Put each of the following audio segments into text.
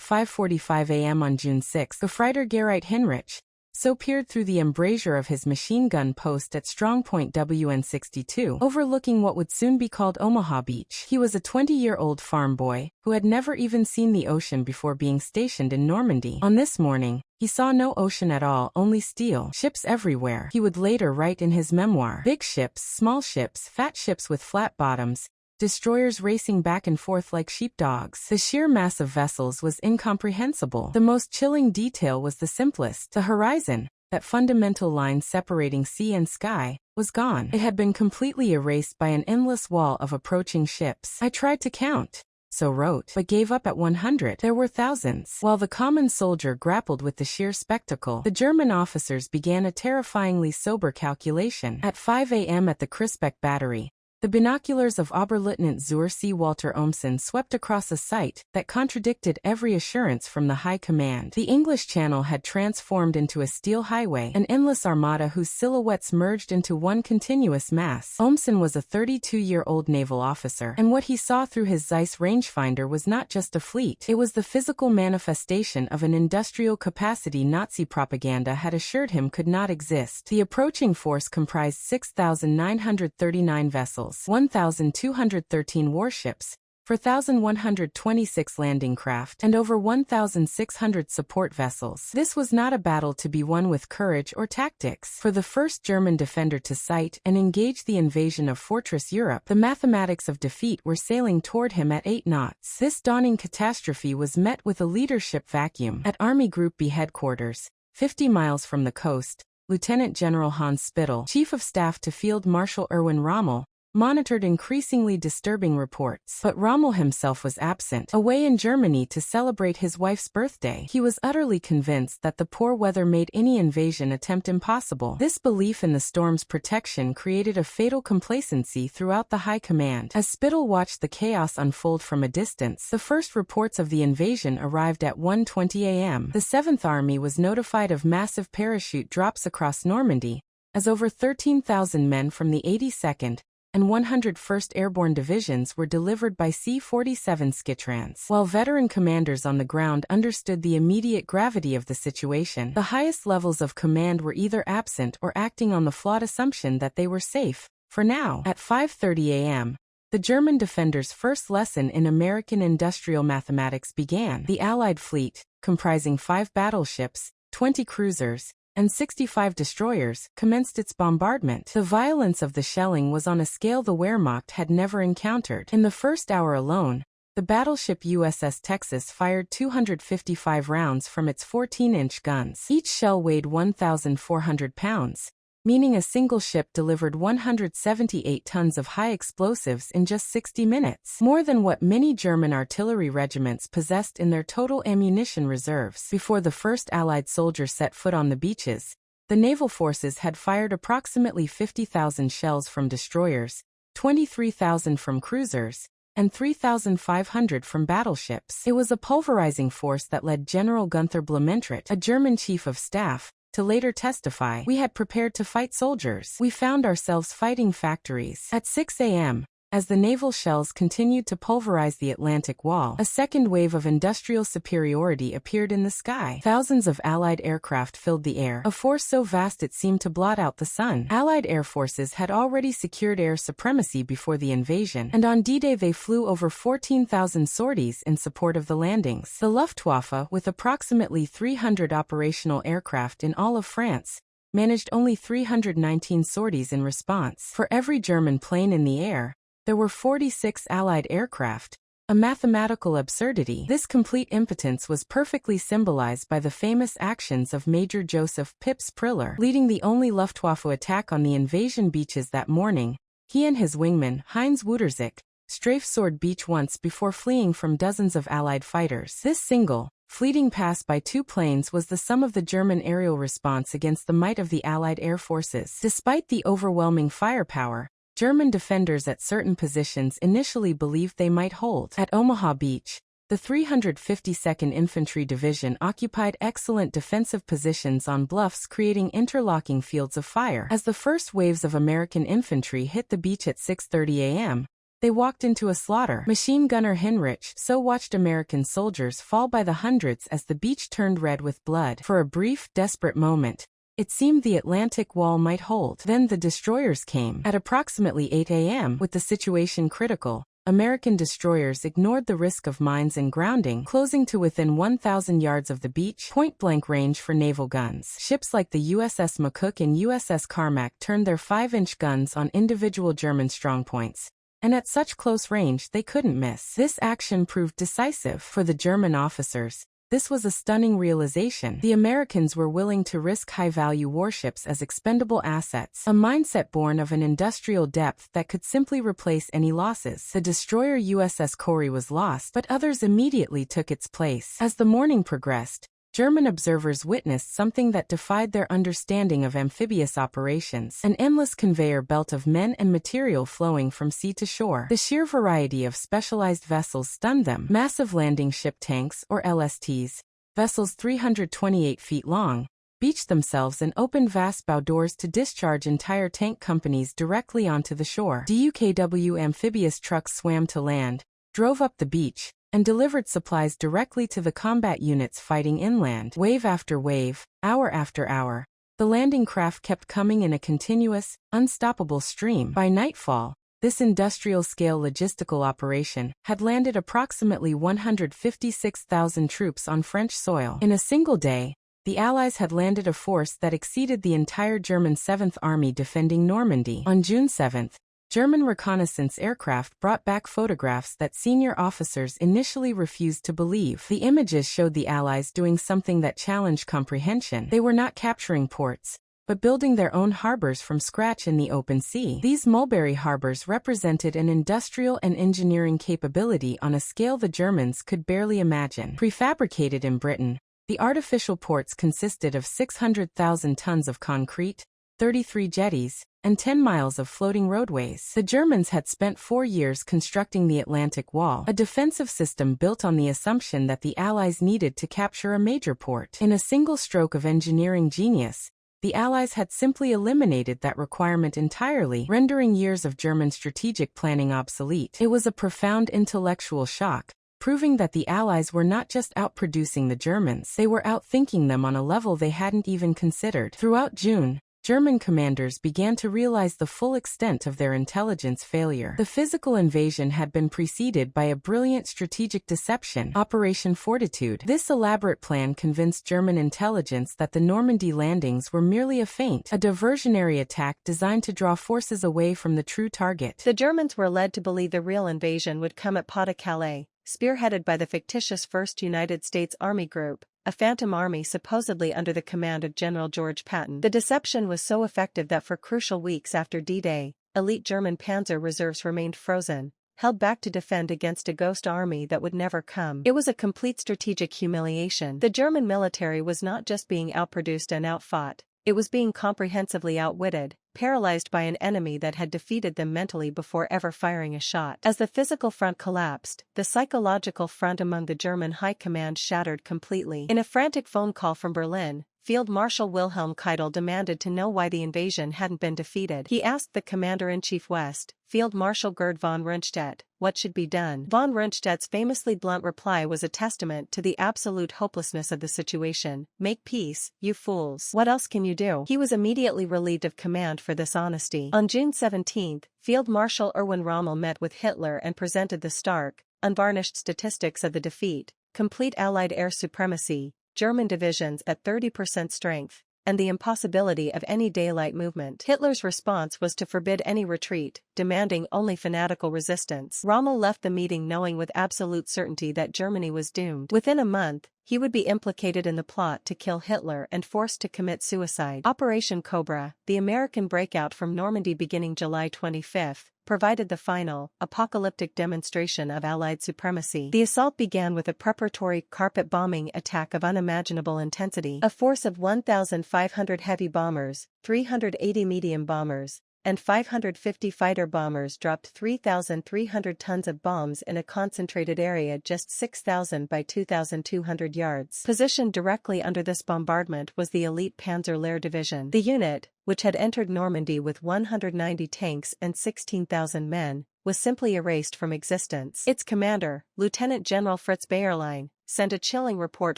At 5:45 a.m. on June 6, Gefreiter Gerrit Hinrich so peered through the embrasure of his machine gun post at strongpoint WN62, overlooking what would soon be called Omaha Beach. He was a 20-year-old farm boy who had never even seen the ocean before being stationed in Normandy. On this morning, he saw no ocean at all, only steel. Ships everywhere. He would later write in his memoir. Big ships, small ships, fat ships with flat bottoms, destroyers racing back and forth like sheepdogs. The sheer mass of vessels was incomprehensible. The most chilling detail was the simplest. The horizon, that fundamental line separating sea and sky, was gone. It had been completely erased by an endless wall of approaching ships. I tried to count, so wrote, but gave up at 100. There were thousands. While the common soldier grappled with the sheer spectacle, the German officers began a terrifyingly sober calculation. At 5 a.m. at the Crisbeck Battery, the binoculars of Oberleutnant zur See Walter Ohmsen swept across a sight that contradicted every assurance from the high command. The English Channel had transformed into a steel highway, an endless armada whose silhouettes merged into one continuous mass. Ohmsen was a 32-year-old naval officer, and what he saw through his Zeiss rangefinder was not just a fleet. It was the physical manifestation of an industrial capacity Nazi propaganda had assured him could not exist. The approaching force comprised 6,939 vessels, 1,213 warships, 4,126 landing craft, and over 1,600 support vessels. This was not a battle to be won with courage or tactics. For the first German defender to sight and engage the invasion of Fortress Europe, the mathematics of defeat were sailing toward him at 8 knots. This dawning catastrophe was met with a leadership vacuum. At Army Group B headquarters, 50 miles from the coast, Lieutenant General Hans Spittel, Chief of Staff to Field Marshal Erwin Rommel, monitored increasingly disturbing reports. But Rommel himself was absent, away in Germany to celebrate his wife's birthday. He was utterly convinced that the poor weather made any invasion attempt impossible. This belief in the storm's protection created a fatal complacency throughout the high command. As Spittel watched the chaos unfold from a distance, the first reports of the invasion arrived at 1:20 a.m. The 7th Army was notified of massive parachute drops across Normandy, as over 13,000 men from the 82nd and 101st Airborne Divisions were delivered by C-47 Skytrans. While veteran commanders on the ground understood the immediate gravity of the situation, the highest levels of command were either absent or acting on the flawed assumption that they were safe, for now. At 5:30 a.m., the German defenders' first lesson in American industrial mathematics began. The Allied fleet, comprising 5 battleships, 20 cruisers, and 65 destroyers, commenced its bombardment. The violence of the shelling was on a scale the Wehrmacht had never encountered. In the first hour alone, the battleship USS Texas fired 255 rounds from its 14-inch guns. Each shell weighed 1,400 pounds, meaning a single ship delivered 178 tons of high explosives in just 60 minutes, more than what many German artillery regiments possessed in their total ammunition reserves. Before the first Allied soldier set foot on the beaches, the naval forces had fired approximately 50,000 shells from destroyers, 23,000 from cruisers, and 3,500 from battleships. It was a pulverizing force that led General Gunther Blumentritt, a German chief of staff, to later testify, "We had prepared to fight soldiers. We found ourselves fighting factories." At 6 a.m., as the naval shells continued to pulverize the Atlantic Wall, a second wave of industrial superiority appeared in the sky. Thousands of Allied aircraft filled the air, a force so vast it seemed to blot out the sun. Allied air forces had already secured air supremacy before the invasion, and on D-Day they flew over 14,000 sorties in support of the landings. The Luftwaffe, with approximately 300 operational aircraft in all of France, managed only 319 sorties in response. For every German plane in the air, there were 46 Allied aircraft, a mathematical absurdity. This complete impotence was perfectly symbolized by the famous actions of Major Joseph Pips Priller. Leading the only Luftwaffe attack on the invasion beaches that morning, he and his wingman, Heinz Wudersick, strafe-soared beach once before fleeing from dozens of Allied fighters. This single, fleeting pass by 2 planes was the sum of the German aerial response against the might of the Allied air forces. Despite the overwhelming firepower, German defenders at certain positions initially believed they might hold. At Omaha Beach, the 352nd Infantry Division occupied excellent defensive positions on bluffs, creating interlocking fields of fire. As the first waves of American infantry hit the beach at 6:30 a.m., They walked into a slaughter. Machine gunner Henrich so watched American soldiers fall by the hundreds as the beach turned red with blood. For a brief, desperate moment, it seemed the Atlantic wall might hold. Then the destroyers came. At approximately 8 a.m., with the situation critical, American destroyers ignored the risk of mines and grounding, closing to within 1,000 yards of the beach, point-blank range for naval guns. Ships like the USS McCook and USS Carmack turned their 5-inch guns on individual German strongpoints, and at such close range they couldn't miss. This action proved decisive for the German officers. This was a stunning realization. The Americans were willing to risk high-value warships as expendable assets, a mindset born of an industrial depth that could simply replace any losses. The destroyer USS Corey was lost, but others immediately took its place. As the morning progressed, German observers witnessed something that defied their understanding of amphibious operations, an endless conveyor belt of men and material flowing from sea to shore. The sheer variety of specialized vessels stunned them. Massive landing ship tanks, or LSTs, vessels 328 feet long, beached themselves and opened vast bow doors to discharge entire tank companies directly onto the shore. DUKW amphibious trucks swam to land, drove up the beach, and delivered supplies directly to the combat units fighting inland. Wave after wave, hour after hour, the landing craft kept coming in a continuous, unstoppable stream. By nightfall, this industrial-scale logistical operation had landed approximately 156,000 troops on French soil. In a single day, the Allies had landed a force that exceeded the entire German 7th Army defending Normandy. On June 7th, German reconnaissance aircraft brought back photographs that senior officers initially refused to believe. The images showed the Allies doing something that challenged comprehension. They were not capturing ports, but building their own harbors from scratch in the open sea. These mulberry harbors represented an industrial and engineering capability on a scale the Germans could barely imagine. Prefabricated in Britain, the artificial ports consisted of 600,000 tons of concrete, 33 jetties, and 10 miles of floating roadways. The Germans had spent 4 years constructing the Atlantic Wall, a defensive system built on the assumption that the Allies needed to capture a major port. In a single stroke of engineering genius, the Allies had simply eliminated that requirement entirely, rendering years of German strategic planning obsolete. It was a profound intellectual shock, proving that the Allies were not just outproducing the Germans, they were outthinking them on a level they hadn't even considered. Throughout June, German commanders began to realize the full extent of their intelligence failure. The physical invasion had been preceded by a brilliant strategic deception, Operation Fortitude. This elaborate plan convinced German intelligence that the Normandy landings were merely a feint, a diversionary attack designed to draw forces away from the true target. The Germans were led to believe the real invasion would come at Pas-de-Calais, spearheaded by the fictitious 1st United States Army Group, a phantom army supposedly under the command of General George Patton. The deception was so effective that for crucial weeks after D-Day, elite German panzer reserves remained frozen, held back to defend against a ghost army that would never come. It was a complete strategic humiliation. The German military was not just being outproduced and outfought, it was being comprehensively outwitted, paralyzed by an enemy that had defeated them mentally before ever firing a shot. As the physical front collapsed, the psychological front among the German high command shattered completely. In a frantic phone call from Berlin, Field Marshal Wilhelm Keitel demanded to know why the invasion hadn't been defeated. He asked the Commander-in-Chief West, Field Marshal Gerd von Rundstedt, what should be done. Von Rundstedt's famously blunt reply was a testament to the absolute hopelessness of the situation. Make peace, you fools. What else can you do? He was immediately relieved of command for this honesty. On June 17, Field Marshal Erwin Rommel met with Hitler and presented the stark, unvarnished statistics of the defeat, complete Allied air supremacy, German divisions at 30% strength, and the impossibility of any daylight movement. Hitler's response was to forbid any retreat, demanding only fanatical resistance. Rommel left the meeting knowing with absolute certainty that Germany was doomed. Within a month, he would be implicated in the plot to kill Hitler and forced to commit suicide. Operation Cobra, the American breakout from Normandy beginning July 25, provided the final, apocalyptic demonstration of Allied supremacy. The assault began with a preparatory carpet bombing attack of unimaginable intensity. A force of 1,500 heavy bombers, 380 medium bombers, and 550 fighter bombers dropped 3,300 tons of bombs in a concentrated area just 6,000 by 2,200 yards. Positioned directly under this bombardment was the elite Panzer Lehr Division. The unit, which had entered Normandy with 190 tanks and 16,000 men, was simply erased from existence. Its commander, Lieutenant General Fritz Bayerlein, sent a chilling report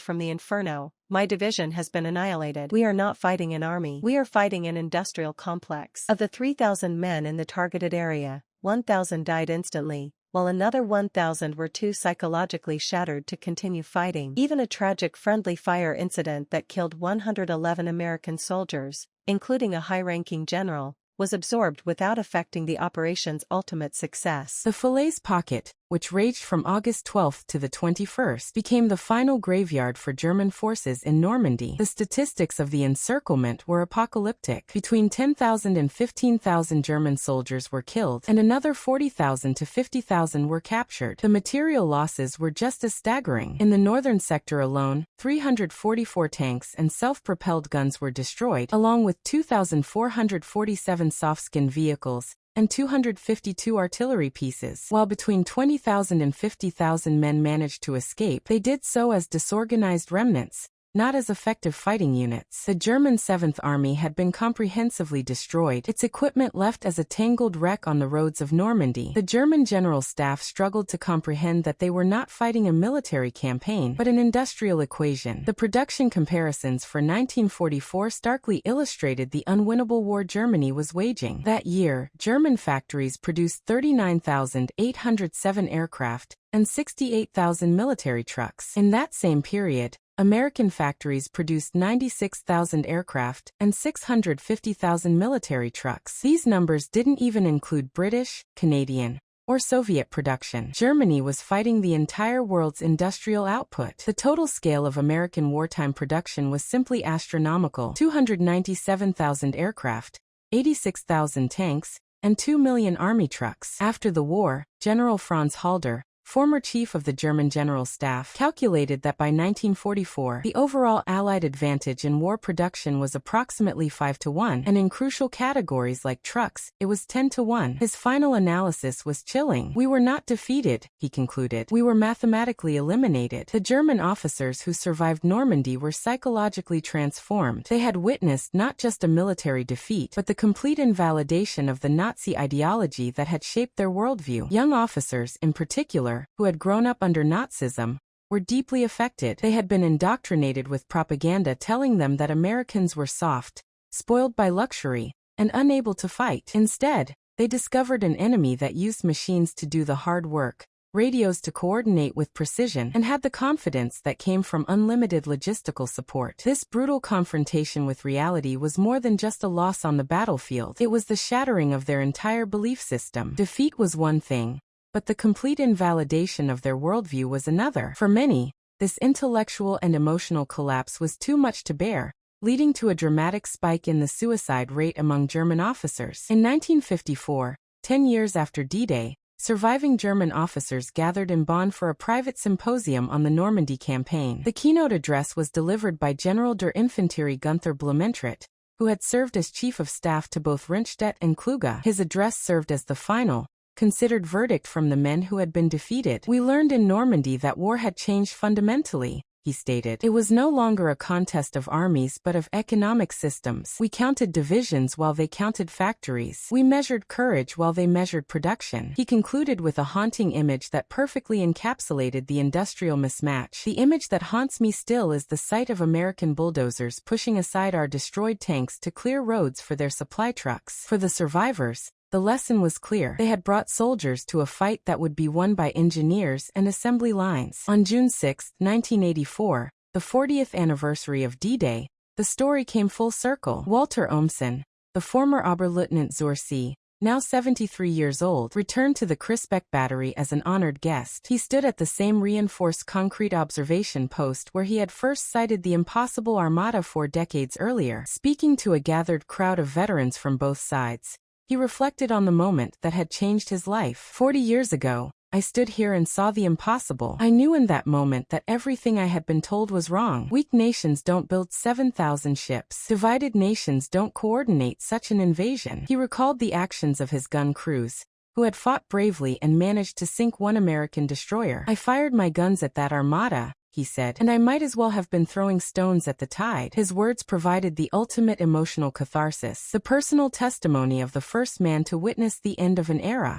from the Inferno: "My division has been annihilated. We are not fighting an army. We are fighting an industrial complex." Of the 3,000 men in the targeted area, 1,000 died instantly, while another 1,000 were too psychologically shattered to continue fighting. Even a tragic friendly fire incident that killed 111 American soldiers, including a high-ranking general, was absorbed without affecting the operation's ultimate success. The Falaise Pocket, which raged from August 12 to the 21st, became the final graveyard for German forces in Normandy. The statistics of the encirclement were apocalyptic. Between 10,000 and 15,000 German soldiers were killed, and another 40,000 to 50,000 were captured. The material losses were just as staggering. In the northern sector alone, 344 tanks and self-propelled guns were destroyed, along with 2,447 soft-skin vehicles, and 252 artillery pieces. While between 20,000 and 50,000 men managed to escape, they did so as disorganized remnants, not as effective fighting units. The German 7th Army had been comprehensively destroyed, its equipment left as a tangled wreck on the roads of Normandy. The German General Staff struggled to comprehend that they were not fighting a military campaign, but an industrial equation. The production comparisons for 1944 starkly illustrated the unwinnable war Germany was waging. That year, German factories produced 39,807 aircraft and 68,000 military trucks. In that same period, American factories produced 96,000 aircraft and 650,000 military trucks. These numbers didn't even include British, Canadian, or Soviet production. Germany was fighting the entire world's industrial output. The total scale of American wartime production was simply astronomical: 297,000 aircraft, 86,000 tanks, and 2 million army trucks. After the war, General Franz Halder, former chief of the German General Staff, calculated that by 1944, the overall Allied advantage in war production was approximately 5-1, and in crucial categories like trucks, it was 10-1. His final analysis was chilling. "We were not defeated," he concluded. "We were mathematically eliminated." The German officers who survived Normandy were psychologically transformed. They had witnessed not just a military defeat, but the complete invalidation of the Nazi ideology that had shaped their worldview. Young officers, in particular, who had grown up under Nazism, were deeply affected. They had been indoctrinated with propaganda telling them that Americans were soft, spoiled by luxury, and unable to fight. Instead, they discovered an enemy that used machines to do the hard work, radios to coordinate with precision, and had the confidence that came from unlimited logistical support. This brutal confrontation with reality was more than just a loss on the battlefield. It was the shattering of their entire belief system. Defeat was one thing, but the complete invalidation of their worldview was another. For many, this intellectual and emotional collapse was too much to bear, leading to a dramatic spike in the suicide rate among German officers. In 1954, 10 years after D-Day, surviving German officers gathered in Bonn for a private symposium on the Normandy campaign. The keynote address was delivered by General der Infanterie Gunther Blumentritt, who had served as chief of staff to both Rundstedt and Kluge. His address served as the final, considered verdict from the men who had been defeated. "We learned in Normandy that war had changed fundamentally," he stated. "It was no longer a contest of armies but of economic systems. We counted divisions while they counted factories. We measured courage while they measured production." He concluded with a haunting image that perfectly encapsulated the industrial mismatch. "The image that haunts me still is the sight of American bulldozers pushing aside our destroyed tanks to clear roads for their supply trucks." For the survivors, the lesson was clear. They had brought soldiers to a fight that would be won by engineers and assembly lines. On June 6, 1984, the 40th anniversary of D-Day, the story came full circle. Walter Ohmsen, the former Oberleutnant zur See, now 73 years old, returned to the Crisbeck battery as an honored guest. He stood at the same reinforced concrete observation post where he had first sighted the impossible armada 4 decades earlier. Speaking to a gathered crowd of veterans from both sides, he reflected on the moment that had changed his life. 40 years ago, I stood here and saw the impossible. I knew in that moment that everything I had been told was wrong. Weak nations don't build 7,000 ships. Divided nations don't coordinate such an invasion. He recalled the actions of his gun crews, who had fought bravely and managed to sink one American destroyer. "I fired my guns at that armada," he said, "and I might as well have been throwing stones at the tide." His words provided the ultimate emotional catharsis, the personal testimony of the first man to witness the end of an era.